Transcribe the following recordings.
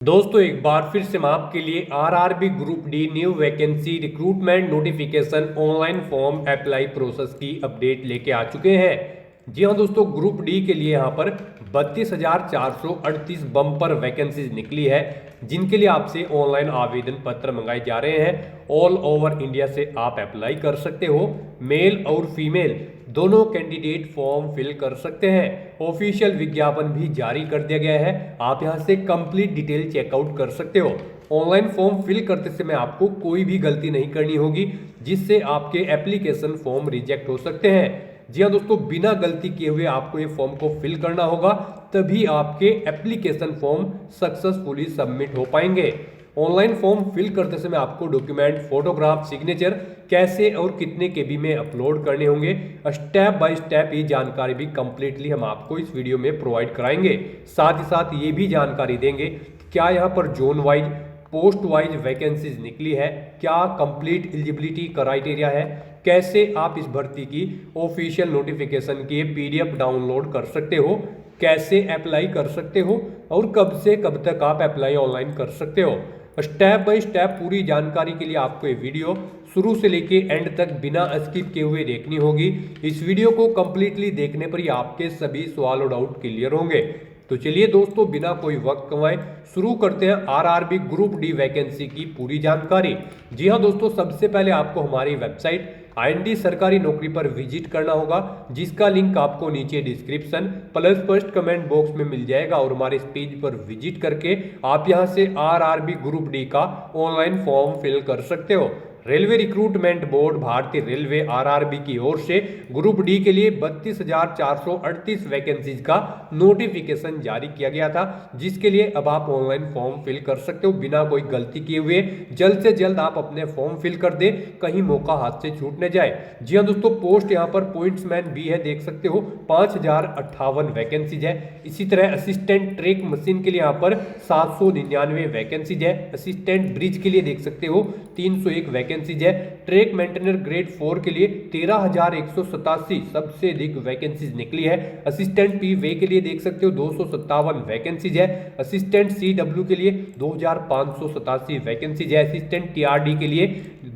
दोस्तों एक बार फिर से मैं आपके लिए RRB group D new vacancy recruitment notification online form apply process की अपडेट लेके आ चुके हैं। जी हाँ दोस्तों, ग्रुप डी के लिए यहाँ पर 32,438 बम्पर वैकेंसीज निकली है, जिनके लिए आपसे ऑनलाइन आवेदन पत्र मंगाए जा रहे हैं। ऑल ओवर इंडिया से आप अप्लाई कर सकते हो। मेल और फीमेल दोनों कैंडिडेट फॉर्म फिल कर सकते हैं। ऑफिशियल विज्ञापन भी जारी कर दिया गया है, आप यहां से कंप्लीट डिटेल चेकआउट कर सकते हो। ऑनलाइन फॉर्म फिल करते समय आपको कोई भी गलती नहीं करनी होगी, जिससे आपके एप्लीकेशन फॉर्म रिजेक्ट हो सकते हैं। जी हाँ दोस्तों, बिना गलती किए हुए आपको ये फॉर्म को फिल करना होगा, तभी आपके एप्लीकेशन फॉर्म सक्सेसफुली सबमिट हो पाएंगे। ऑनलाइन फॉर्म फिल करते समय आपको डॉक्यूमेंट, फोटोग्राफ, सिग्नेचर कैसे और कितने केबी में अपलोड करने होंगे, स्टेप बाय स्टेप ये जानकारी भी कंप्लीटली हम आपको इस वीडियो में प्रोवाइड कराएंगे। साथ ही साथ ये भी जानकारी देंगे क्या यहाँ पर zone wise, post wise vacancies निकली है, क्या कंप्लीट एलिजिबिलिटी क्राइटेरिया है, कैसे आप इस भर्ती की ऑफिशियल नोटिफिकेशन की पीडीएफ डाउनलोड कर सकते हो, कैसे अप्लाई कर सकते हो और कब से कब तक आप अप्लाई ऑनलाइन कर सकते हो। स्टेप बाय स्टेप पूरी जानकारी के लिए आपको ये वीडियो शुरू से लेके एंड तक बिना स्किप किए हुए देखनी होगी। इस वीडियो को कंप्लीटली देखने पर ही आपके सभी सवाल और डाउट क्लियर होंगे। तो चलिए दोस्तों, बिना कोई वक्त गंवाए शुरू करते हैं आरआरबी ग्रुप डी वैकेंसी की पूरी जानकारी। जी हाँ दोस्तों, सबसे पहले आपको हमारी वेबसाइट आईएनडी सरकारी नौकरी पर विजिट करना होगा, जिसका लिंक आपको नीचे description plus first comment box में मिल जाएगा। और हमारे इस पेज पर विजिट करके आप यहां से आरआरबी ग्रुप डी का ऑनलाइन फॉर्म फिल कर सकते हो। रेलवे रिक्रूटमेंट बोर्ड भारतीय रेलवे आरआरबी की ओर से ग्रुप डी के लिए 32,438 वैकेंसीज का नोटिफिकेशन जारी किया गया था, जिसके लिए अब आप ऑनलाइन फॉर्म फिल कर सकते हो बिना कोई गलती किए हुए। जल्द से जल्द आप अपने फॉर्म फिल कर दे, कहीं मौका हाथ से छूट न जाए। जी हाँ दोस्तों, पोस्ट यहाँ पर पॉइंट्समैन भी है, देख सकते हो 5,058 वैकेंसीज है। इसी तरह असिस्टेंट ट्रैक मशीन के लिए यहाँ पर 799 वैकेंसीज है। असिस्टेंट ब्रिज के लिए देख सकते हो 301 वैकेंसीज है। ट्रैक मेंटेनर ग्रेड 4 के लिए 13,187 सबसे अधिक वैकेंसीज निकली है। असिस्टेंट पी वे के लिए देख सकते हो 257 वैकेंसीज है। असिस्टेंट सी डब्ल्यू के लिए 2,587 वैकेंसीज है। असिस्टेंट टीआरडी के लिए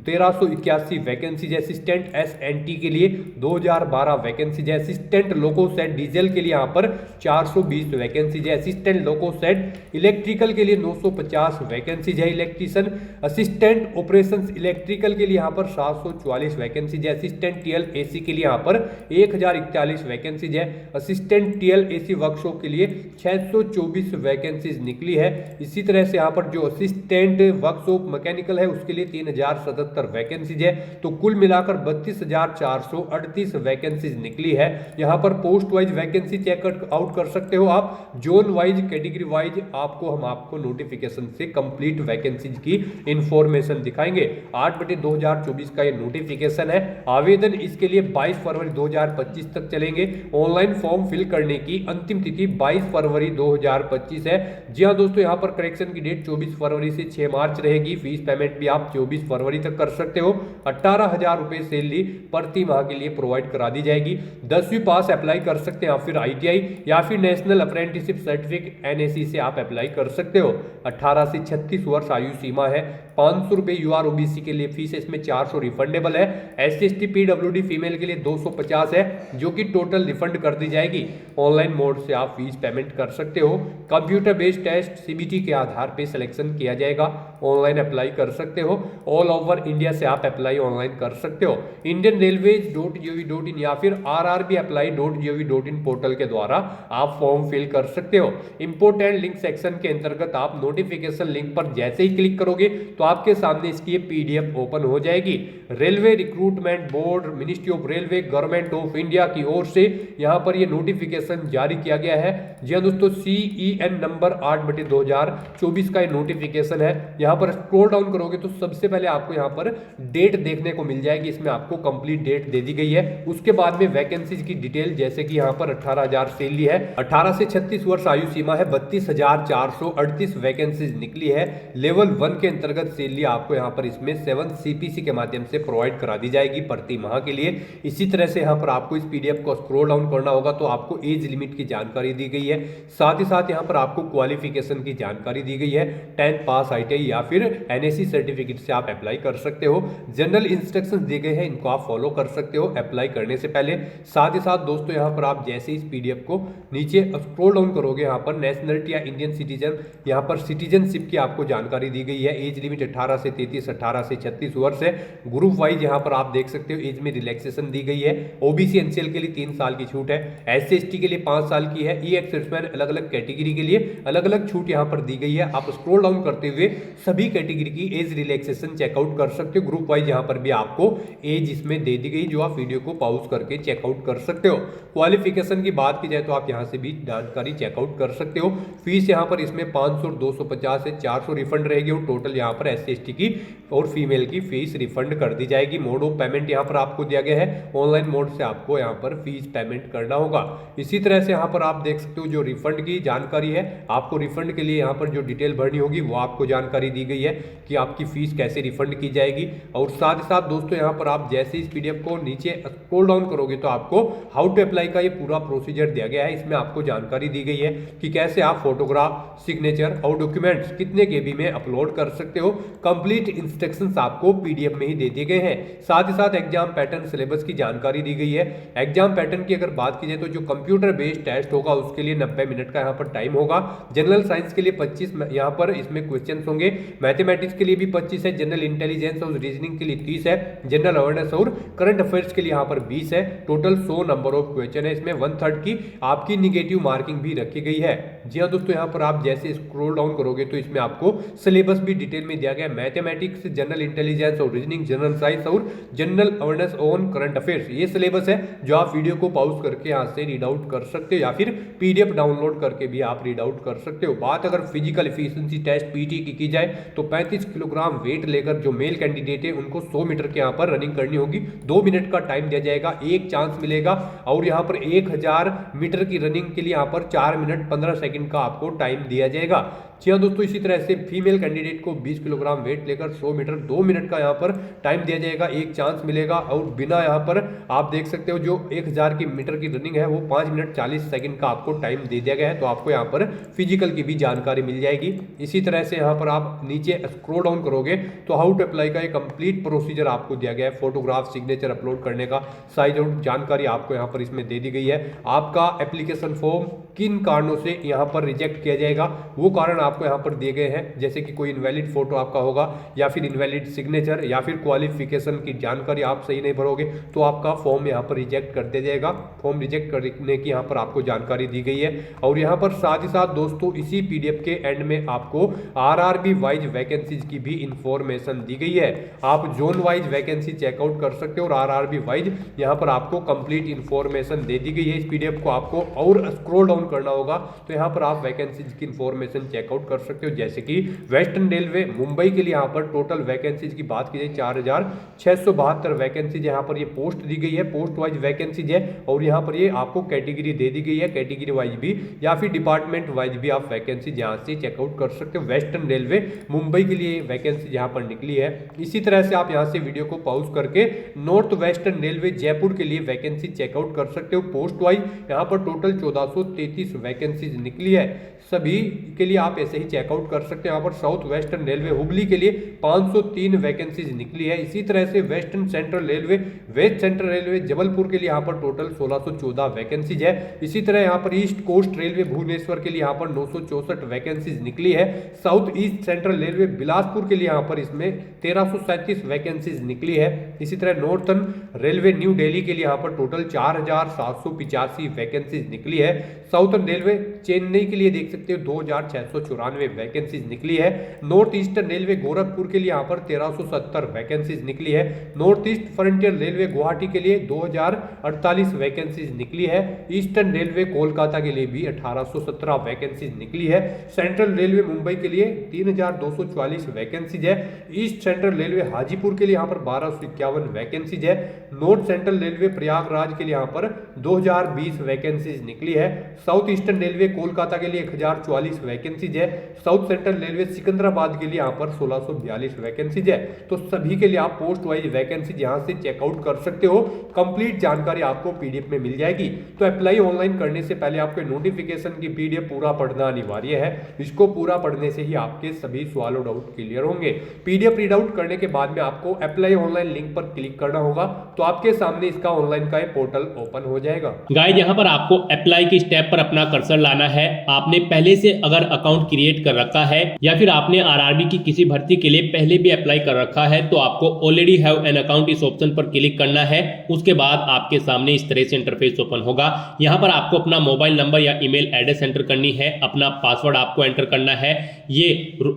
1,381 वैकेंसीज है। असिस्टेंट एसएनटी के लिए 2,012 वैकेंसीज है। असिस्टेंट लोकोसेट डीजल के लिए यहाँ पर 420 वैकेंसीज है। असिस्टेंट लोकोसेट इलेक्ट्रिकल के लिए 950 वैकेंसीज है। इलेक्ट्रीशियन असिस्टेंट ऑपरेशंस इलेक्ट्रिकल के लिए यहाँ पर 744 वैकेंसीज है। असिस्टेंट टीएल एसी के लिए यहाँ पर 1,041 वैकेंसीज है। असिस्टेंट टीएल एसी वर्कशॉप के लिए 624 वैकेंसीज निकली है। इसी तरह से यहाँ पर जो असिस्टेंट वर्कशॉप मैकेनिकल है उसके लिए 3,077 वैकेंसीज है। तो कुल मिलाकर 32,438 वैकेंसीज निकली है। यहाँ पर post wise vacancy check out कर सकते हो आप, जोन वाइज, कैटेगरी वाइज आपको नोटिफिकेशन से कंप्लीट वैकेंसीज की इंफॉर्मेशन दिखाएंगे। 8/2024 का ये नोटिफिकेशन है। आवेदन इसके लिए 22 फरवरी 2025 तक चलेंगे। ऑनलाइन फॉर्म फिल करने की अंतिम तिथि 22 फरवरी 2025 है। जी हाँ दोस्तों, यहाँ पर करेक्शन की डेट 24 फरवरी से 6 मार्च रहेगी। फीस पेमेंट भी आप 24 फरवरी तक कर सकते हो। 18,000 रुपए सैलरी प्रति माह के लिए प्रोवाइड करा दी जाएगी। 10वीं पास अप्लाई कर सकते हैं, या फिर आईटीआई या फिर नेशनल अप्रेंटिसशिप सर्टिफिकेट एनएससी से आप अप्लाई कर सकते हो। 18 से 36 वर्ष आयु सीमा है। 500 रुपए यूआर ओबीसी के लिए फीस है, इसमें 400 रिफंडेबल है। एससी एसटी पीडब्ल्यूडी फीमेल के लिए 250 है, जो कि टोटल रिफंड कर दी जाएगी। ऑनलाइन मोड से आप फीस पेमेंट कर सकते हो। कंप्यूटर बेस्ड टेस्ट सीबीटी के आधार पे सिलेक्शन किया जाएगा। ऑनलाइन अप्लाई कर सकते हो। ऑल ओवर इंडिया से आप अप्लाई ऑनलाइन कर सकते हो। indianrailways.gov.in या फिर rrbapply.gov.in पोर्टल के द्वारा आप फॉर्म फिल कर सकते हो। इंपोर्टेंट लिंक सेक्शन के अंतर्गत आप नोटिफिकेशन लिंक पर जैसे ही क्लिक करोगे तो आपके सामने इसकी पीडीएफ ओपन हो जाएगी। Railway recruitment board, ministry of railway, government of India की ओर से यहाँ पर ये नोटिफिकेशन जारी किया गया है। जी हाँ दोस्तों, CEN नंबर 8/2024 का ये नोटिफिकेशन है। यहाँ पर स्क्रॉल डाउन करोगे तो सबसे पहले आपको यहाँ पर डेट देखने को मिल जाएगी। इसमें आपको कंप्लीट डेट दे दी गई है। उसके बाद में वैकेंसीज की डिटेल, जैसे कि यहाँ पर 18,000 सैलरी है। 18 से 36 वर्ष आयु सीमा है। 32,438 वैकेंसीज निकली है। लेवल 1 के अंतर्गत सैलरी आपको यहाँ पर इसमें 11 CPC के माध्यम से प्रोवाइड करा दी जाएगी प्रति माह के लिए। इसी तरह से यहाँ पर आपको इस PDF को स्क्रॉल डाउन करना होगा तो आपको एज लिमिट की जानकारी दी गई है। साथ ही साथ यहाँ पर आपको क्वालिफिकेशन की जानकारी दी गई है। 10th पास ITI या फिर NSC सर्टिफिकेट से आप अप्लाई कर सकते हो। जनरल इंस्ट्रक्शंस दिए गए हैं, इनको आप फॉलो कर सकते हो अप्लाई करने से पहले। साथ ही साथ दोस्तों यहाँ पर आप जैसे इस PDF को नीचे स्क्रॉल डाउन करोगे, यहाँ पर नेशनलिटी या इंडियन सिटीजन, यहाँ पर सिटीजनशिप की आपको जानकारी दी गई है। एज लिमिट 18 से 33, 18 से 36 वर्ष है। ग्रुप वाइज यहाँ पर आप देख सकते हो एज में रिलैक्सेशन दी गई है। OBC NCL के लिए 3 साल की छूट है। SC ST के लिए 5 साल की है। EX सर्विसमैन अलग अलग कैटेगरी के लिए अलग अलग छूट यहाँ पर दी गई है। आप स्क्रॉल डाउन करते हुए सभी कैटेगरी की एज रिलैक्सेशन चेकआउट कर सकते हो। ग्रुप वाइज यहाँ पर भी आपको एज इसमें दे दी गई, जो आप वीडियो को पॉज करके चेकआउट कर सकते हो। क्वालिफिकेशन की बात की जाए तो आप यहाँ से भी जानकारी चेकआउट कर सकते हो। फीस यहाँ पर इसमें 500, 250 से 400 रिफंड रहेगी और टोटल यहाँ पर SC ST की और फीमेल की फीस रिफंड कर दी जाएगी। मोड ऑफ पेमेंट यहाँ पर आपको दिया गया है, ऑनलाइन मोड से आपको यहाँ पर फीस पेमेंट करना होगा। इसी तरह से यहाँ पर आप देख सकते हो जो रिफंड की जानकारी है, आपको रिफंड के लिए यहाँ पर जो डिटेल भरनी होगी वो आपको जानकारी दी गई है कि आपकी फीस कैसे रिफंड की जाएगी। और साथ ही साथ दोस्तों यहाँ पर आप जैसे इस PDF को नीचे स्क्रॉल डाउन करोगे तो आपको हाउ टू अप्लाई का ये पूरा प्रोसीजर दिया गया है। इसमें आपको जानकारी दी गई है कि कैसे आप फोटोग्राफ, सिग्नेचर और डॉक्यूमेंट्स कितने KB में अपलोड कर सकते हो। कंप्लीट इंस्ट्रक्शंस आपको PDF में ही दे दिए गए हैं। साथ ही साथ एग्जाम पैटर्न, सिलेबस की जानकारी दी गई है। एग्जाम पैटर्न की अगर बात की जाए तो जो कंप्यूटर बेस्ड टेस्ट होगा उसके लिए 90 मिनट का यहाँ पर टाइम होगा। जनरल साइंस के लिए 25 यहाँ पर इसमें क्वेश्चन होंगे। मैथमेटिक्स के लिए भी 25 है। जनरल इंटेलिजेंस और रीजनिंग के लिए 30 है। जनरल अवेयरनेस और करंट अफेयर्स के लिए यहाँ पर 20 है। टोटल 100 नंबर ऑफ क्वेश्चन है। इसमें 1/3 की आपकी निगेटिव मार्किंग भी रखी गई है। जी हाँ दोस्तों, यहाँ पर आप जैसे स्क्रॉल डाउन करोगे तो इसमें आपको सिलेबस भी डिटेल में दिया गया है। मैथमेटिक्स, जनरल इंटेलिजेंस और रीजनिंग, जनरल साइंस और general awareness on current affairs, ये सिलेबस है जो आप वीडियो को पॉज करके यहाँ से रीड आउट कर सकते हो या फिर PDF डाउनलोड करके भी आप रीड आउट कर सकते हो। बात अगर फिजिकल एफिशिएंसी टेस्ट PT की जाए तो 35 किलोग्राम वेट लेकर जो मेल कैंडिडेट है उनको 100 मीटर के यहाँ पर रनिंग करनी होगी। 2 मिनट का टाइम दिया जाएगा, एक चांस मिलेगा। और यहाँ पर 1000 मीटर की रनिंग के लिए यहाँ पर 4 मिनट 15 सेकंड का आपको टाइम दिया जाएगा। जी हाँ दोस्तों, इसी तरह से फीमेल कैंडिडेट को 20 किलोग्राम वेट लेकर 100 मीटर 2 मिनट का यहाँ पर टाइम दिया जाएगा, एक चांस मिलेगा। और बिना यहाँ पर आप देख सकते हो जो 1000 की मीटर की रनिंग है वो 5 मिनट 40 सेकंड का आपको टाइम दे दिया गया है। तो आपको यहाँ पर फिजिकल की भी जानकारी मिल जाएगी। इसी तरह से यहाँ पर आप नीचे स्क्रॉल डाउन करोगे तो हाउ टू अप्लाई का एक कंप्लीट प्रोसीजर आपको दिया गया है। फोटोग्राफ, सिग्नेचर अपलोड करने का साइज और जानकारी आपको यहाँ पर इसमें दे दी गई है। आपका एप्लीकेशन फॉर्म किन कारणों से यहाँ पर रिजेक्ट किया जाएगा वो कारण आपको यहाँ पर दिए गए हैं, जैसे कि कोई इनवैलिड फोटो आपका होगा या फिर इनवैलिड सिग्नेचर या फिर क्वालिफिकेशन की जानकारी आप सही नहीं भरोगे तो आपका फॉर्म यहाँ पर रिजेक्ट कर दिया जाएगा। फॉर्म रिजेक्ट करने की यहाँ पर आपको जानकारी दी गई है। और यहाँ पर साथ ही साथ दोस्तों इसी PDF के एंड में आपको RRB वाइज वैकेंसीज की भी इंफॉर्मेशन दी गई है। आप जोन वाइज वैकेंसी चेकआउट कर सकते हो और RRB वाइज यहाँ पर आपको कंप्लीट इंफॉर्मेशन दे दी गई है। इस PDF को आपको और स्क्रॉल डाउन करना होगा तो यहाँ पर आप वैकेंसीज की इंफॉर्मेशन चेकआउट कर सकते हो। जैसे कि वेस्टर्न रेलवे मुंबई के लिए यहाँ पर टोटल वैकेंसीज की बात की जाए 4672 वैकेंसीज यहाँ पर ये पोस्ट दी गई है, पोस्ट वाइज वैकेंसीज है। और यहाँ पर ये आपको कैटेगरी दे दी गई है, कैटेगरी वाइज भी या फिर डिपार्टमेंट वाइज भी आप वैकेंसी यहाँ से चेकआउट कर सकते हो। वेस्टर्न रेलवे मुंबई के लिए वैकेंसी यहाँ पर निकली है। इसी तरह से आप यहाँ से वीडियो को पॉज करके नॉर्थ वेस्टर्न रेलवे जयपुर के लिए वैकेंसी चेकआउट कर सकते हो। पोस्ट वाइज यहाँ पर टोटल 1433 वैकेंसीज निकली है। सभी के लिए आप ऐसे ही चेकआउट कर सकते हैं। यहाँ पर साउथ वेस्टर्न रेलवे हुबली के लिए 503 वैकेंसीज निकली है। इसी तरह से western central railway, west central railway Jabalpur के लिए यहाँ पर टोटल 1614 वैकेंसीज है। इसी तरह यहाँ पर ईस्ट कोस्ट रेलवे भुवनेश्वर के लिए यहाँ पर 964 वैकेंसीज निकली है। South east central railway Bilaspur के लिए यहाँ पर इसमें 1337 वैकेंसीज निकली है। इसी तरह नॉर्थर्न रेलवे न्यू दिल्ली के लिए यहाँ पर टोटल 4785 वैकेंसीज निकली है। साउथर्न रेलवे चेन्नई के लिए देख सकते हो 2694 वैकेंसीज निकली है। नॉर्थ ईस्टर्न रेलवे गोरखपुर के लिए यहाँ पर 1370 वैकेंसीज निकली है। North east frontier railway Guwahati के लिए 2048 वैकेंसीज निकली है। ईस्टर्न रेलवे कोलकाता के लिए भी 1817 वैकेंसीज निकली है। सेंट्रल रेलवे मुंबई के लिए 3244 वैकेंसीज है। ईस्ट सेंट्रल रेलवे हाजीपुर के लिए यहाँ पर 1251 वैकेंसीज है। नॉर्थ सेंट्रल रेलवे प्रयागराज के लिए यहाँ पर 2020 वैकेंसीज निकली है। साउथ ईस्टर्न रेलवे कोलकाता के लिए 16,044 वैकेंसीज है। साउथ सेंट्रल रेलवे सिकंदराबाद के लिए यहाँ पर 1642 वैकेंसीज है। तो सभी के लिए आप पोस्ट वाइज वैकेंसी यहाँ से चेकआउट कर सकते हो। कंप्लीट जानकारी आपको पीडीएफ में मिल जाएगी। तो अप्लाई ऑनलाइन करने से पहले आपके नोटिफिकेशन की पीडीएफ पूरा पढ़ना अनिवार्य है। इसको पूरा पढ़ने से ही आपके सभी सवाल और डाउट क्लियर होंगे। पीडीएफ रीड आउट करने के बाद में आपको अप्लाई ऑनलाइन लिंक पर क्लिक करना होगा, तो आपके सामने इसका ऑनलाइन का पोर्टल ओपन हो जाएगा। गाइस यहाँ पर आपको अप्लाई की स्टेप पर अपना कर्सर लाना है। आपने पहले से अगर अकाउंट क्रिएट कर रखा है या फिर आपने आरआरबी की किसी भर्ती के लिए पहले भी अप्लाई कर रखा है तो आपको ऑलरेडी हैव एन अकाउंट इस ऑप्शन पर क्लिक करना है। उसके बाद आपके सामने इस तरह से इंटरफेस ओपन होगा। यहाँ पर आपको अपना मोबाइल नंबर या ईमेल एड्रेस एंटर करनी है, अपना पासवर्ड आपको एंटर करना है, ये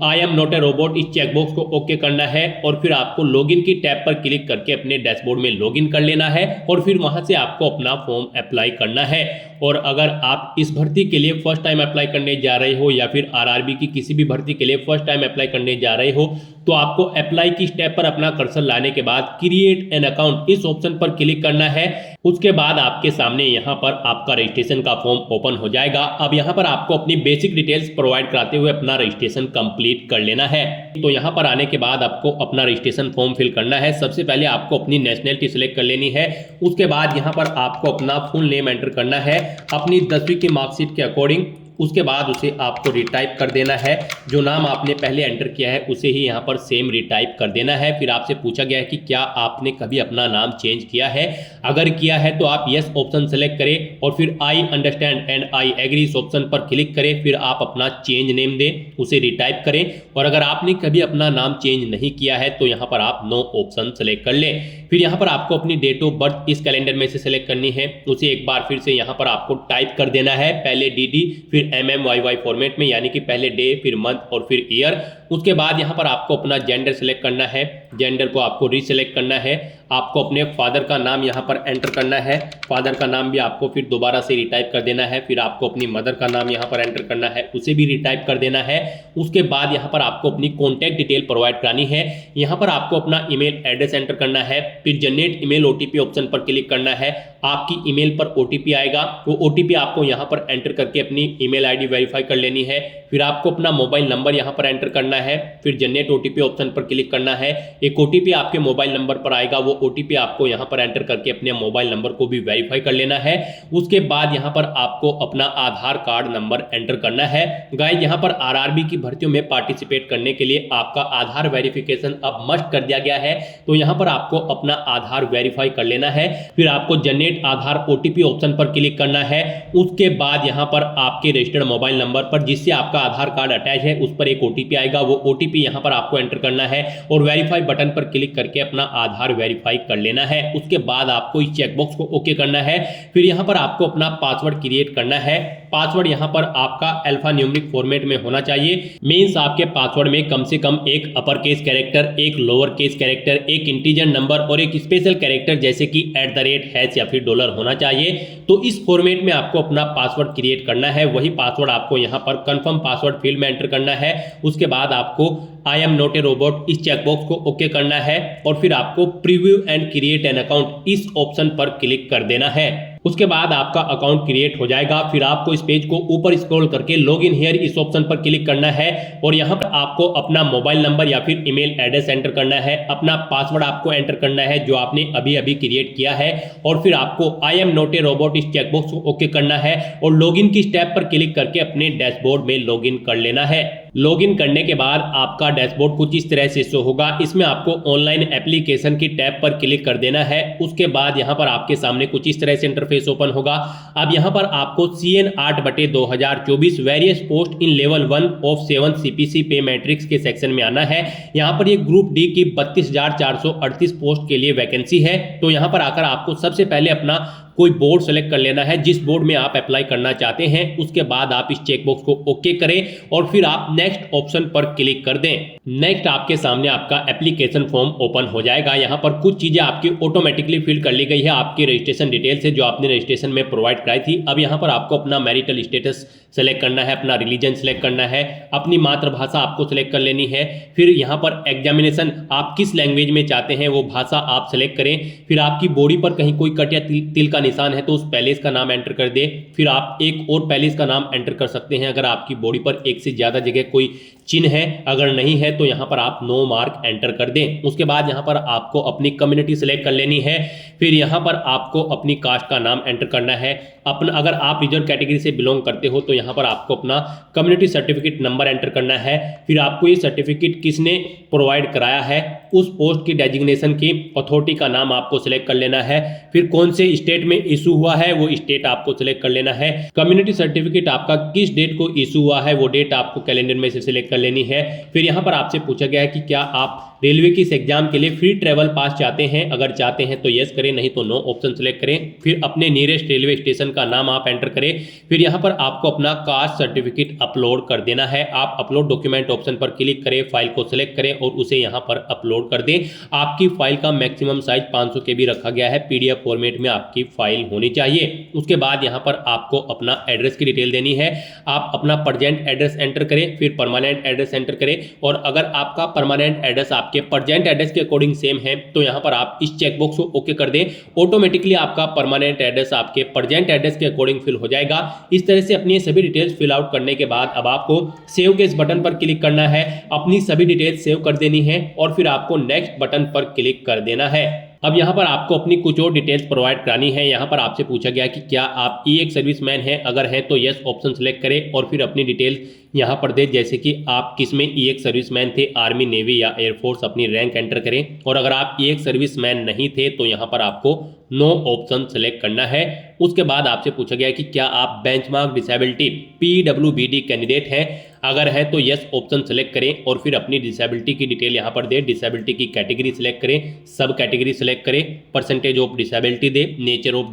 I am not a robot इस चेकबॉक्स को ओके करना है और फिर आपको लॉगिन की टैब पर क्लिक करके अपने डैशबोर्ड में लॉगिन कर लेना है और फिर वहां से आपको अपना फॉर्म अप्लाई करना है। और अगर आप इस भर्ती के लिए फर्स्ट टाइम अप्लाई करने जा रहे हो या फिर आरआरबी की किसी भी भर्ती के लिए फर्स्ट टाइम अप्लाई करने जा रहे हो तो आपको अप्लाई की स्टेप पर अपना कर्सर लाने के बाद क्रिएट एन अकाउंट इस ऑप्शन पर क्लिक करना है। उसके बाद आपके सामने यहाँ पर आपका रजिस्ट्रेशन का फॉर्म ओपन हो जाएगा। अब यहाँ पर आपको अपनी बेसिक डिटेल्स प्रोवाइड कराते हुए अपना रजिस्ट्रेशन कंप्लीट कर लेना है। तो यहाँ पर आने के बाद आपको अपना रजिस्ट्रेशन फॉर्म फिल करना है। सबसे पहले आपको अपनी नेशनलिटी सिलेक्ट कर लेनी है। उसके बाद यहाँ पर आपको अपना फुल नेम एंटर करना है अपनी 10वीं की मार्कशीट के अकॉर्डिंग। उसके बाद उसे आपको रिटाइप कर देना है। जो नाम आपने पहले एंटर किया है उसे ही यहाँ पर सेम रिटाइप कर देना है। फिर आपसे पूछा गया है कि क्या आपने कभी अपना नाम चेंज किया है। अगर किया है तो आप यस ऑप्शन सेलेक्ट करें और फिर I understand and I agree इस ऑप्शन पर क्लिक करें। फिर आप अपना चेंज नेम दें, उसे रिटाइप करें। और अगर आपने कभी अपना नाम चेंज नहीं किया है तो यहाँ पर आप नो ऑप्शन सेलेक्ट कर लें। फिर यहाँ पर आपको अपनी डेट ऑफ बर्थ इस कैलेंडर में से सेलेक्ट करनी है, उसे एक बार फिर से यहाँ पर आपको टाइप कर देना है। पहले DD फिर MMYY फॉर्मेट में, यानी कि पहले डे फिर मंथ और फिर ईयर। उसके बाद यहाँ पर आपको अपना जेंडर सेलेक्ट करना है, जेंडर को आपको रीसेलेक्ट करना है। आपको अपने फादर का नाम यहाँ पर एंटर करना है, फादर का नाम भी आपको फिर दोबारा से रिटाइप कर देना है। फिर आपको अपनी मदर का नाम यहाँ पर एंटर करना है, उसे भी रिटाइप कर देना है। उसके बाद यहाँ पर आपको अपनी कॉन्टैक्ट डिटेल प्रोवाइड करानी है। यहाँ पर आपको अपना ईमेल एड्रेस एंटर करना है। फिर जनरेट ईमेल OTP ऑप्शन पर क्लिक करना है। आपकी ईमेल पर OTP आएगा, वो OTP आपको यहाँ पर एंटर करके अपनी ईमेल ID वेरीफाई कर लेनी है। फिर आपको अपना मोबाइल नंबर यहाँ पर एंटर करना है। फिर जनरेट OTP ऑप्शन पर क्लिक करना है। एक OTP आपके मोबाइल नंबर पर आएगा, वो OTP आपको यहाँ पर एंटर करके अपने मोबाइल नंबर को भी वेरीफाई कर लेना है। उसके बाद यहाँ पर आपको अपना आधार कार्ड नंबर एंटर करना है। गाइस यहाँ पर RRB की भर्तियों में पार्टिसिपेट करने के लिए आपका आधार वेरिफिकेशन अब मस्ट कर दिया गया है, तो यहाँ पर आपको अपना आधार वेरीफाई कर लेना है। फिर आपको जनरेट आधार OTP ऑप्शन पर क्लिक करना है। उसके बाद यहाँ पर आपके रजिस्टर्ड मोबाइल नंबर पर जिससे आपका आधार कार्ड अटैच है उस पर एक OTP आएगा, वो OTP यहाँ पर आपको एंटर करना है और वेरीफाई बटन पर क्लिक करके अपना आधार वेरीफाई कर लेना है। उसके बाद आपको इस चेकबॉक्स को ओके करना है। फिर यहाँ पर आपको अपना पासवर्ड क्रिएट करना है। पासवर्ड यहाँ पर आपका अल्फा न्यूमेरिक फॉर्मेट में होना चाहिए। मींस आपके पासवर्ड में कम से कम एक अपर केस कैरेक्टर, एक लोअर केस कैरेक्टर, एक इंटीजर नंबर और एक स्पेशल कैरेक्टर जैसे कि @ या फिर $, होना चाहिए। तो इस फॉर्मेट में आपको अपना पासवर्ड क्रिएट करना है। वही पासवर्ड आपको यहाँ पर कंफर्म पासवर्ड फील्ड में एंटर करना है। उसके बाद आपको I am not a robot इस चेकबॉक्स को ओके करना है और फिर आपको preview and create an account इस ऑप्शन पर क्लिक कर देना है। उसके बाद आपका अकाउंट क्रिएट हो जाएगा। फिर आपको इस पेज को ऊपर स्क्रॉल करके लॉग इन हियर इस ऑप्शन पर क्लिक करना है और यहाँ पर आपको अपना मोबाइल नंबर या फिर ईमेल एड्रेस एंटर करना है। अपना पासवर्ड आपको एंटर करना है जो आपने अभी अभी क्रिएट किया है और फिर आपको I am not a robot इस चेकबॉक्स को ओके करना है और लॉगिन की स्टेप पर क्लिक करके अपने डैशबोर्ड में लॉगिन कर लेना है। लॉगिन करने के बाद आपका डैशबोर्ड कुछ इस तरह से शो होगा। इसमें आपको ऑनलाइन एप्लीकेशन की टैब पर क्लिक कर देना है। उसके बाद यहाँ पर आपके सामने कुछ इस तरह से इंटरफेस ओपन होगा। अब यहाँ पर आपको CN 8/2024 various post in level 1 of 7 CPC पे मैट्रिक्स के सेक्शन में आना है। यहाँ पर ये ग्रुप डी की 32,438 पोस्ट के लिए वैकेंसी है। तो यहाँ पर आकर आपको सबसे पहले अपना कोई बोर्ड सेलेक्ट कर लेना है, जिस बोर्ड में आप अप्लाई करना चाहते हैं। उसके बाद आप इस चेकबॉक्स को ओके करें और फिर आप नेक्स्ट ऑप्शन पर क्लिक कर दें। नेक्स्ट आपके सामने आपका एप्लीकेशन फॉर्म ओपन हो जाएगा। यहाँ पर कुछ चीजें आपकी ऑटोमेटिकली फिल कर ली गई है आपकी रजिस्ट्रेशन डिटेल से जो आपने रजिस्ट्रेशन में प्रोवाइड कराई थी। अब यहाँ पर आपको अपना मैरिटल स्टेटस सेलेक्ट करना है, अपना रिलीजन सेलेक्ट करना है, अपनी मातृभाषा आपको सेलेक्ट कर लेनी है। फिर यहाँ पर एग्जामिनेशन आप किस लैंग्वेज में चाहते हैं वो भाषा आप सेलेक्ट करें। फिर आपकी बॉडी पर कहीं कोई कट या तिल का निशान है तो उस पैलेस का नाम एंटर कर दें। फिर आप एक और पैलेस का नाम एंटर कर सकते हैं अगर आपकी बॉडी पर एक से ज़्यादा जगह कोई चिन्ह है, अगर नहीं है तो यहाँ पर आप नो मार्क एंटर कर दें। उसके बाद यहाँ पर आपको अपनी कम्युनिटी सेलेक्ट कर लेनी है। फिर यहाँ पर आपको अपनी कास्ट का नाम एंटर करना है। अपना अगर आप रिजर्व कैटेगरी से बिलोंग करते हो तो यहाँ पर आपको अपना कम्युनिटी सर्टिफिकेट नंबर एंटर करना है। फिर आपको ये सर्टिफिकेट किसने प्रोवाइड कराया है, उस पोस्ट की डेजिग्नेशन की अथॉरिटी का नाम आपको सिलेक्ट कर लेना है। फिर कौन से स्टेट में इशू हुआ है वो स्टेट आपको सिलेक्ट कर लेना है। कम्युनिटी सर्टिफिकेट आपका किस डेट को इशू हुआ है वो डेट आपको कैलेंडर में से सिलेक्ट कर लेनी है। फिर यहाँ पर आपसे पूछा गया है कि क्या आप रेलवे की इस एग्जाम के लिए फ्री ट्रेवल पास चाहते हैं, अगर चाहते हैं तो यस करें, नहीं तो नो ऑप्शन सेलेक्ट करें। फिर अपने नियरेस्ट रेलवे स्टेशन का नाम आप एंटर करें। फिर यहाँ पर आपको अपना कास्ट सर्टिफिकेट अपलोड कर देना है। आप अपलोड डॉक्यूमेंट ऑप्शन पर क्लिक करें, फाइल को सिलेक्ट करें और उसे यहाँ पर अपलोड कर दें। आपकी फाइल का मैक्सिमम साइज 500 KB रखा गया है, PDF फॉर्मेट में आपकी फाइल होनी चाहिए। उसके बाद यहाँ पर आपको अपना एड्रेस की डिटेल देनी है। आप अपना प्रेजेंट एड्रेस एंटर करें, फिर परमानेंट एड्रेस एंटर करें और अगर आपका परमानेंट एड्रेस आपके प्रेजेंट एड्रेस के अकॉर्डिंग सेम है तो यहाँ पर आप इस चेकबॉक्स को ओके कर दें। ऑटोमेटिकली आपका परमानेंट एड्रेस आपके प्रेजेंट एड्रेस के अकॉर्डिंग फिल हो जाएगा। इस तरह से अपनी सभी डिटेल्स फिल आउट करने के बाद अब आपको सेव के इस बटन पर क्लिक करना है, अपनी सभी डिटेल्स सेव कर देनी है और फिर आपको नेक्स्ट बटन पर क्लिक कर देना है। अब यहाँ पर आपको अपनी कुछ और डिटेल्स प्रोवाइड करानी है। यहाँ पर आपसे पूछा गया कि क्या आप ई सर्विसमैन हैं, अगर हैं तो यस ऑप्शन सेलेक्ट करें और फिर अपनी डिटेल यहाँ पर दे, जैसे कि आप किस में ई सर्विसमैन थे, आर्मी, नेवी या एयरफोर्स, अपनी रैंक एंटर करें। और अगर आप ई सर्विसमैन नहीं थे तो यहाँ पर आपको नो ऑप्शन सेलेक्ट करना है। उसके बाद आपसे पूछा गया कि क्या आप बेंचमार्क डिसेबिलिटी PWBD कैंडिडेट हैं, अगर है तो यस ऑप्शन सेलेक्ट करें और फिर अपनी डिसेबिलिटी की डिटेल यहाँ पर दे। डिसेबिलिटी की कैटेगरी सिलेक्ट करें, सब कैटेगरी सिलेक्ट करें, परसेंटेज ऑफ डिसेबिलिटी दे, नेचर ऑफ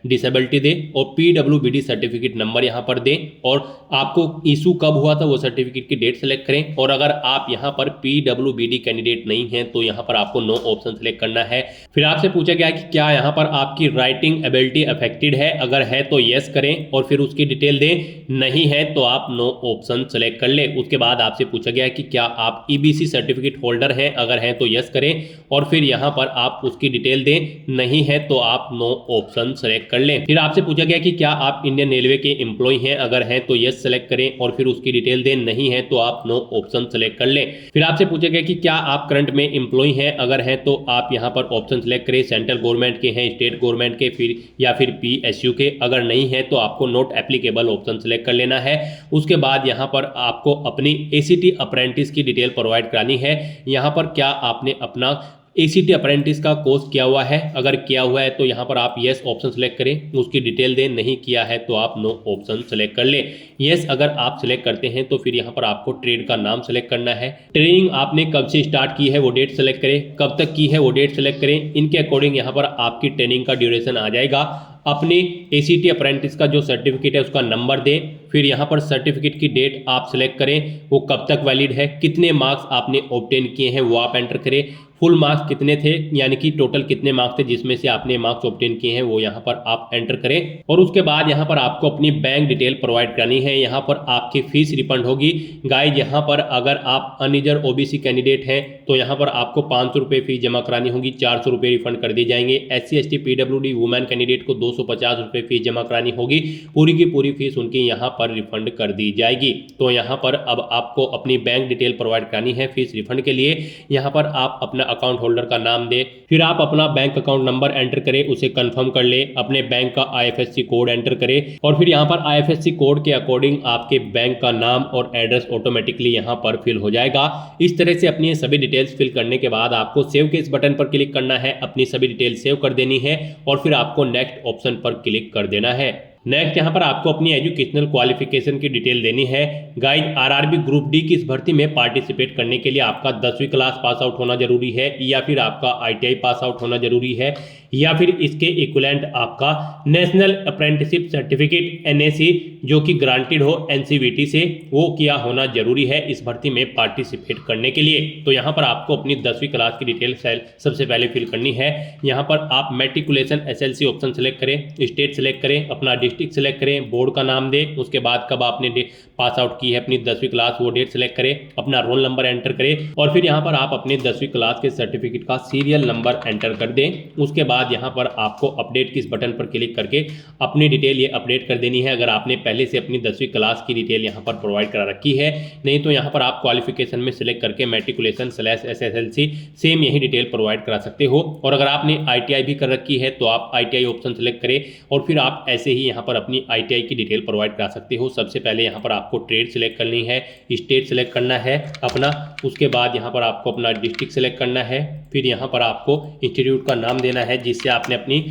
डिसेबिलिटी दे और PWBD सर्टिफिकेट नंबर यहाँ पर दें और आपको इशू कब हुआ था वो सर्टिफिकेट की डेट सेलेक्ट करें। और अगर आप यहाँ पर PWBD कैंडिडेट नहीं हैं तो यहाँ पर आपको नो ऑप्शन सेलेक्ट करना है। फिर आपसे पूछा गया कि क्या यहाँ पर आपकी राइटिंग एबिलिटी अफेक्टेड है, अगर है तो यस करें और फिर उसकी डिटेल दें, नहीं है तो आप नो ऑप्शन सेलेक्ट कर ले। उसके बाद आपसे पूछा गया कि क्या आप EBC सर्टिफिकेट होल्डर हैं, अगर हैं तो यस करें और फिर यहाँ पर आप उसकी डिटेल दें, नहीं है तो आप नो ऑप्शन सेलेक्ट कर लें। फिर आपसे पूछा गया कि क्या आप इंडियन रेलवे के एम्प्लॉय हैं, अगर हैं तो यस सेलेक्ट करें और फिर उसकी डिटेल दें, नहीं है तो आप नो ऑप्शन सेलेक्ट कर लें। फिर आपसे पूछा गया कि क्या आप करंट में एम्प्लॉय हैं, अगर हैं तो आप यहाँ पर ऑप्शन सेलेक्ट करें, सेंट्रल गवर्नमेंट के हैं, स्टेट गवर्नमेंट के फिर या फिर PSU के, अगर नहीं है तो आपको नॉट एप्लीकेबल ऑप्शन सेलेक्ट कर लेना है। उसके बाद यहाँ पर आपको अपनी ACT अप्रेंटिस की डिटेल प्रोवाइड करानी है। यहाँ पर क्या आपने अपना ACT अप्रेंटिस का कोर्स किया हुआ है, अगर किया हुआ है तो यहाँ पर आप यस ऑप्शन सेलेक्ट करें, उसकी डिटेल दें, नहीं किया है तो आप नो ऑप्शन सेलेक्ट कर लें। यस अगर आप सेलेक्ट करते हैं तो फिर यहाँ पर आपको ट्रेड का नाम सेलेक्ट करना है। ट्रेनिंग आपने कब से स्टार्ट की है वो डेट सेलेक्ट करें, कब तक की है वो डेट सेलेक्ट करें। इनके अकॉर्डिंग यहाँ पर आपकी ट्रेनिंग का ड्यूरेशन आ जाएगा। अपने ACT अप्रेंटिस का जो सर्टिफिकेट है उसका नंबर दें, फिर यहाँ पर सर्टिफिकेट की डेट आप सेलेक्ट करें, वो कब तक वैलिड है, कितने मार्क्स आपने ऑब्टेन किए हैं वो आप एंटर करें, फुल मार्क्स कितने थे यानी कि टोटल कितने मार्क्स थे जिसमें से आपने मार्क्स ऑब्टेन किए हैं वो यहाँ पर आप एंटर करें। और उसके बाद यहाँ पर आपको अपनी बैंक डिटेल प्रोवाइड करनी है। यहाँ पर आपकी फीस रिफंड होगी। गाइज यहाँ पर अगर आप अनरिजर्व OBC कैंडिडेट हैं तो यहाँ पर आपको 500 रुपये फीस जमा करानी होगी, 400 रुपये रिफंड कर दिए जाएंगे। SC ST PWD women candidate को 250 रुपये फीस जमा करानी होगी, पूरी की पूरी फीस उनकी यहाँ पर रिफंड कर दी जाएगी। तो यहाँ पर अब आपको अपनी बैंक डिटेल प्रोवाइड करानी है फीस रिफंड के लिए। यहाँ पर आप अपना अकाउंट होल्डर का नाम दे, फिर आप अपना बैंक अकाउंट नंबर एंटर करें, उसे कंफर्म कर ले, अपने बैंक का IFSC कोड एंटर करें और फिर यहाँ पर IFSC कोड के अकॉर्डिंग आपके बैंक का नाम और एड्रेस ऑटोमेटिकली यहाँ पर फिल हो जाएगा। इस तरह से अपनी सभी डिटेल्स फिल करने के बाद आपको सेव के इस बटन पर क्लिक करना है, अपनी सभी डिटेल्स सेव कर देनी है और फिर आपको नेक्स्ट ऑप्शन पर क्लिक कर देना है। नेक्स्ट यहाँ पर आपको अपनी एजुकेशनल क्वालिफिकेशन की डिटेल देनी है। गाइज RRB ग्रुप डी की इस भर्ती में पार्टिसिपेट करने के लिए आपका 10वीं क्लास पास आउट होना जरूरी है या फिर आपका ITI पास आउट होना जरूरी है या फिर इसके इक्विवेलेंट आपका नेशनल अप्रेंटिसशिप सर्टिफिकेट NAC जो कि ग्रांटेड हो NCVT से, वो किया होना जरूरी है इस भर्ती में पार्टिसिपेट करने के लिए। तो यहाँ पर आपको अपनी 10वीं क्लास की डिटेल सबसे पहले फिल करनी है। यहाँ पर आप मैट्रिकुलेशन SLC ऑप्शन सेलेक्ट करें, स्टेट सेलेक्ट करें, अपना डिस्ट्रिक्ट सेलेक्ट करें, बोर्ड का नाम दें, उसके बाद कब आपने पास आउट की है अपनी 10वीं क्लास वो डेट सेलेक्ट करें, अपना रोल नंबर एंटर करें और फिर यहाँ पर आप अपने 10वीं क्लास के सर्टिफिकेट का सीरियल नंबर एंटर कर दें। उसके बाद यहाँ पर आपको अपडेट किस बटन पर क्लिक करके अपनी डिटेल ये अपडेट कर देनी है, अगर आपने पहले से अपनी 10वीं क्लास की डिटेल यहाँ पर प्रोवाइड करा रखी है। नहीं तो यहाँ पर आप क्वालिफिकेशन में सिलेक्ट करके मैट्रिकुलेशन/SSLC सेम यही डिटेल प्रोवाइड करा सकते हो। और अगर आपने ITI भी कर रखी है तो आप ITI ऑप्शन सेलेक्ट करें और फिर आप ऐसे ही यहाँ पर अपनी ITI की डिटेल प्रोवाइड करा सकते हो। सबसे पहले यहाँ पर आपको ट्रेड सेलेक्ट करनी है, स्टेट सेलेक्ट करना है अपना, उसके बाद यहाँ पर आपको अपना डिस्ट्रिक्ट सेलेक्ट करना है, फिर यहाँ पर आपको इंस्टीट्यूट का नाम देना है जिससे आपने अपनी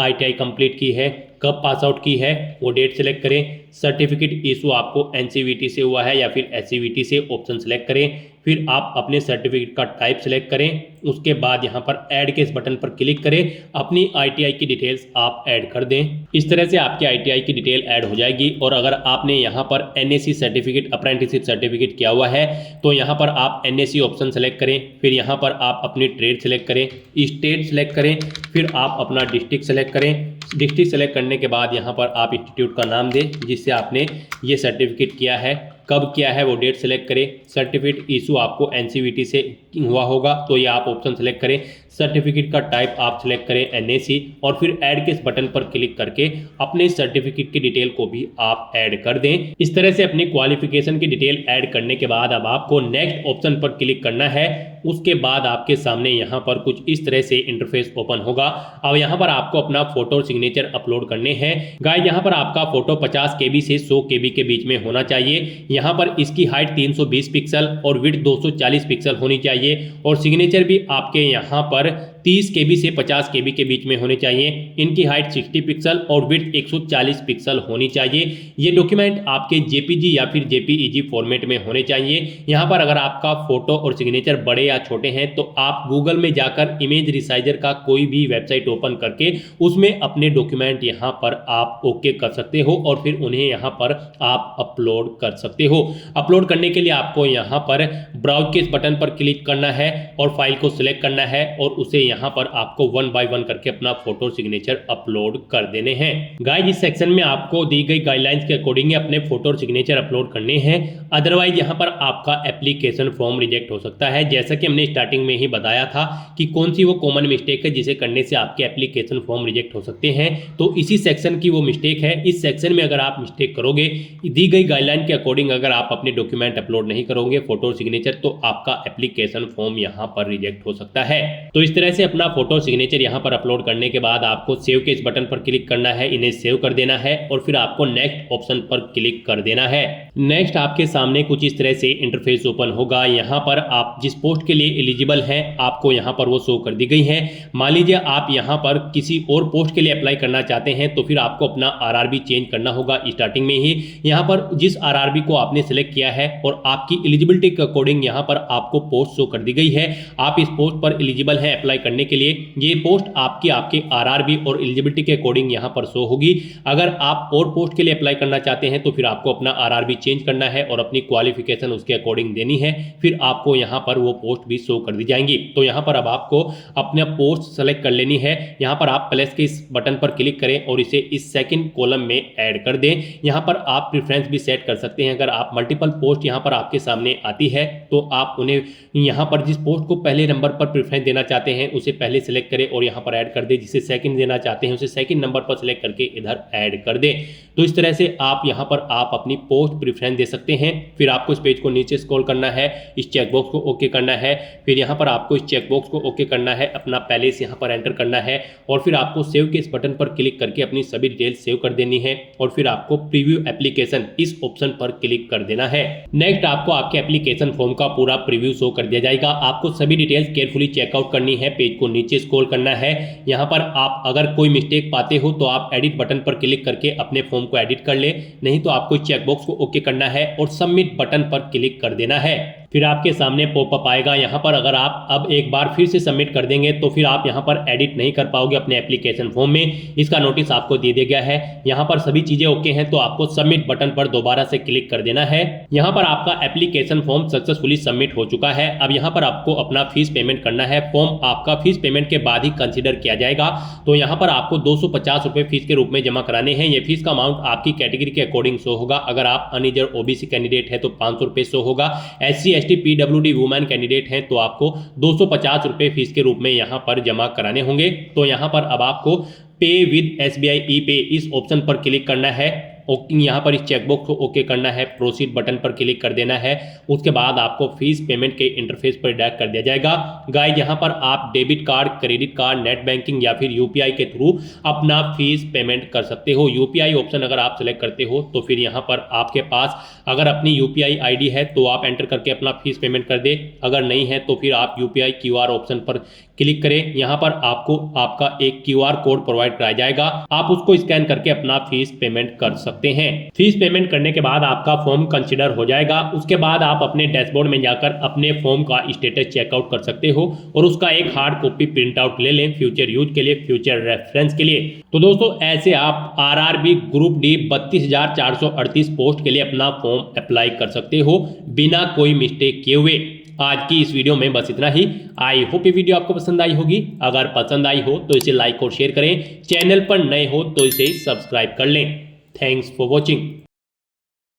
ITI कंप्लीट की है, कब पास आउट की है वो डेट सेलेक्ट करें, सर्टिफिकेट इशू आपको NCVT से हुआ है या फिर SCVT से ऑप्शन सेलेक्ट करें, फिर आप अपने सर्टिफिकेट का टाइप सेलेक्ट करें, उसके बाद यहाँ पर ऐड के इस बटन पर क्लिक करें, अपनी ITI की डिटेल्स आप ऐड कर दें। इस तरह से आपकी ITI की डिटेल ऐड हो जाएगी। और अगर आपने यहाँ पर NAC सर्टिफिकेट अप्रेंटिसशिप सर्टिफिकेट किया हुआ है तो यहाँ पर आप NAC ऑप्शन सेलेक्ट करें, फिर यहाँ पर आप अपनी ट्रेड सेलेक्ट करें, स्टेट सेलेक्ट करें, फिर आप अपना डिस्ट्रिक्ट सेलेक्ट करें। डिस्ट्रिक्ट सेलेक्ट करने के बाद यहाँ पर आप इंस्टीट्यूट का नाम दें जिससे आपने ये सर्टिफिकेट किया है, कब किया है वो डेट सेलेक्ट करें, सर्टिफिकेट इशू आपको NCVT से हुआ होगा तो ये आप ऑप्शन सेलेक्ट करें, सर्टिफिकेट का टाइप आप सेलेक्ट करें NAC और फिर ऐड के इस बटन पर क्लिक करके अपने सर्टिफिकेट की डिटेल को भी आप ऐड कर दें। इस तरह से अपनी क्वालिफिकेशन की डिटेल ऐड करने के बाद अब आपको नेक्स्ट ऑप्शन पर क्लिक करना है। उसके बाद आपके सामने यहाँ पर कुछ इस तरह से इंटरफेस ओपन होगा। अब यहाँ पर आपको अपना फोटो और सिग्नेचर अपलोड करने हैं। गाइस यहाँ पर आपका फोटो 50 KB से 100 KB के बीच में होना चाहिए। यहाँ पर इसकी हाइट 320 पिक्सल और विड्थ 240 पिक्सल होनी चाहिए और सिग्नेचर भी आपके यहाँ पर 30 KB से 50 KB के बीच में होने चाहिए। इनकी हाइट 60 पिक्सल और विड्थ 140 पिक्सल होनी चाहिए। ये डॉक्यूमेंट आपके JPG या फिर JPEG फॉर्मेट में होने चाहिए। यहाँ पर अगर आपका फोटो और सिग्नेचर बड़े या छोटे हैं तो आप गूगल में जाकर इमेज रिसाइजर का कोई भी वेबसाइट ओपन करके उसमें अपने डॉक्यूमेंट यहाँ पर आप ओके कर सकते हो और फिर उन्हें यहाँ पर आप अपलोड कर सकते हो। अपलोड करने के लिए आपको यहाँ पर ब्राउज के इस बटन पर क्लिक करना है और फाइल को सिलेक्ट करना है और उसे यहाँ पर आपको 1 बाय 1 करके अपना फोटो सिग्नेचर अपलोड कर देने हैं। गाइस इस सेक्शन में आपको दी गई गाइडलाइंस के अकॉर्डिंग अपने फोटो और सिग्नेचर अपलोड करने हैं, अदरवाइज यहाँ पर आपका एप्लीकेशन फॉर्म रिजेक्ट हो सकता है। जैसा कि हमने स्टार्टिंग में ही बताया था कि कौन सी वो कॉमन मिस्टेक है जिसे करने से आपके एप्लीकेशन फॉर्म रिजेक्ट हो सकते हैं, तो इसी सेक्शन की वो मिस्टेक है। इस सेक्शन में अगर आप मिस्टेक करोगे, दी गई गाइडलाइन के अकॉर्डिंग अगर आप अपने डॉक्यूमेंट अपलोड नहीं करोगे फोटो और सिग्नेचर, तो आपका एप्लीकेशन फॉर्म यहाँ पर रिजेक्ट हो सकता है। तो इस तरह से अपना फोटो सिग्नेचर यहाँ पर अपलोड करने के बाद आपको सेव के इस बटन पर क्लिक करना है, इन्हें सेव कर देना है और फिर आपको नेक्स्ट ऑप्शन पर क्लिक कर देना है। नेक्स्ट आपके सामने कुछ इस तरह से इंटरफेस ओपन होगा। यहाँ पर आप जिस पोस्ट के लिए एलिजिबल हैं आपको यहाँ पर वो शो कर दी गई है। मान लीजिए आप यहाँ पर किसी और पोस्ट के लिए अप्लाई करना चाहते हैं तो फिर आपको अपना RRB चेंज करना होगा। स्टार्टिंग में ही यहाँ पर जिस RRB को आपने सिलेक्ट किया है और आपकी एलिजिबिलिटी के अकॉर्डिंग यहाँ पर आपको पोस्ट शो कर दी गई है। आप इस पोस्ट पर एलिजिबल हैं अप्लाई करने के लिए। ये पोस्ट आपके RRB और एलिजिबिलिटी के अकॉर्डिंग यहाँ पर शो होगी। अगर आप और पोस्ट के लिए अप्लाई करना चाहते हैं तो फिर आपको अपना RRB चेंज करना है और अपनी क्वालिफिकेशन उसके अकॉर्डिंग देनी है, फिर आपको यहाँ पर वो पोस्ट भी शो कर दी जाएंगी। तो यहाँ पर अब आपको अपना पोस्ट सेलेक्ट कर लेनी है। यहाँ पर आप प्लस के इस बटन पर क्लिक करें और इसे इस सेकंड कॉलम में ऐड कर दें। यहाँ पर आप प्रेफरेंस भी सेट कर सकते हैं। अगर आप मल्टीपल पोस्ट यहाँ पर आपके सामने आती है तो आप उन्हें यहाँ पर जिस पोस्ट को पहले नंबर पर प्रेफरेंस देना चाहते हैं उसे पहले सेलेक्ट करें और यहाँ पर ऐड कर दें, जिसे सेकंड देना चाहते हैं उसे सेकंड नंबर पर सेलेक्ट करके इधर ऐड कर दें। तो इस तरह से आप यहाँ पर आप अपनी पोस्ट प्रेफरेंस दे सकते हैं। फिर आपको इस पेज को नीचे स्क्रॉल करना है, इस चेकबॉक्स को ओके करना है, फिर यहाँ पर आपको इस चेकबॉक्स को ओके करना है, अपना पैलेस यहाँ पर एंटर करना है और फिर आपको सेव के इस बटन पर क्लिक करके अपनी सभी डिटेल्स सेव कर देनी है और फिर आपको प्रीव्यू एप्लीकेशन इस ऑप्शन पर क्लिक कर देना है। नेक्स्ट आपको आपके एप्लीकेशन फॉर्म का पूरा प्रीव्यू शो कर दिया जाएगा। आपको सभी डिटेल्स केयरफुली चेकआउट करनी है, पेज को नीचे स्क्रॉल करना है। यहाँ पर आप अगर कोई मिस्टेक पाते हो तो आप एडिट बटन पर क्लिक करके अपने फॉर्म को एडिट कर ले, नहीं तो आपको चेकबॉक्स को ओके करना है और सबमिट बटन पर क्लिक कर देना है। फिर आपके सामने पॉपअप आएगा। यहाँ पर अगर आप अब एक बार फिर से सबमिट कर देंगे तो फिर आप यहाँ पर एडिट नहीं कर पाओगे अपने एप्लीकेशन फॉर्म में। इसका नोटिस आपको दे दिया गया है। यहाँ पर सभी चीजें ओके हैं तो आपको सबमिट बटन पर दोबारा से क्लिक कर देना है। यहाँ पर आपका एप्लीकेशन फॉर्म सक्सेसफुली सबमिट हो चुका है। अब यहाँ पर आपको अपना फीस पेमेंट करना है। फॉर्म आपका फीस पेमेंट के बाद ही कंसीडर किया जाएगा। तो यहाँ पर आपको 250 रुपए फीस के रूप में जमा कराने हैं। ये फीस का अमाउंट आपकी कैटेगरी के अकॉर्डिंग शो होगा। अगर आप अनरिजर्व ओबीसी कैंडिडेट है तो 500 रुपए शो होगा। SC ST PWD women candidate हैं तो आपको 250 रुपए फीस के रूप में यहाँ पर जमा कराने होंगे। तो यहाँ पर अब आपको पे विद SBI e-पे इस ऑप्शन पर क्लिक करना है। यहाँ पर इस चेकबॉक्स को ओके करना है, प्रोसीड बटन पर क्लिक कर देना है। उसके बाद आपको फीस पेमेंट के इंटरफेस पर डायरेक्ट कर दिया जाएगा। गाइस यहाँ पर आप debit card, credit card, net banking या फिर UPI के थ्रू अपना फीस पेमेंट कर सकते हो। UPI ऑप्शन अगर आप सेलेक्ट करते हो तो फिर यहाँ पर आपके पास अगर अपनी UPI ID है तो आप एंटर करके अपना फीस पेमेंट कर दे। अगर नहीं है तो फिर आप UPI QR ऑप्शन पर क्लिक करें। यहाँ पर आपको आपका एक QR कोड प्रोवाइड कराया जाएगा। आप उसको स्कैन करके अपना फीस पेमेंट कर सकते हैं। फीस पेमेंट करने के बाद आपका फॉर्म कंसीडर हो जाएगा। उसके बाद आप अपने डैशबोर्ड में जाकर अपने फॉर्म का स्टेटस चेकआउट कर सकते हो और उसका एक हार्ड कॉपी प्रिंट आउट ले लें फ्यूचर यूज के लिए, फ्यूचर रेफरेंस के लिए। तो दोस्तों ऐसे आप RRB ग्रुप डी 32,438 पोस्ट के लिए अपना फॉर्म अप्लाई कर सकते हो बिना कोई मिस्टेक किए हुए। आज की इस वीडियो में बस इतना ही। आई होप ये वीडियो आपको पसंद आई होगी। अगर पसंद आई हो तो इसे लाइक और शेयर करें। चैनल पर नए हो तो इसे सब्सक्राइब कर लें। Thanks for watching.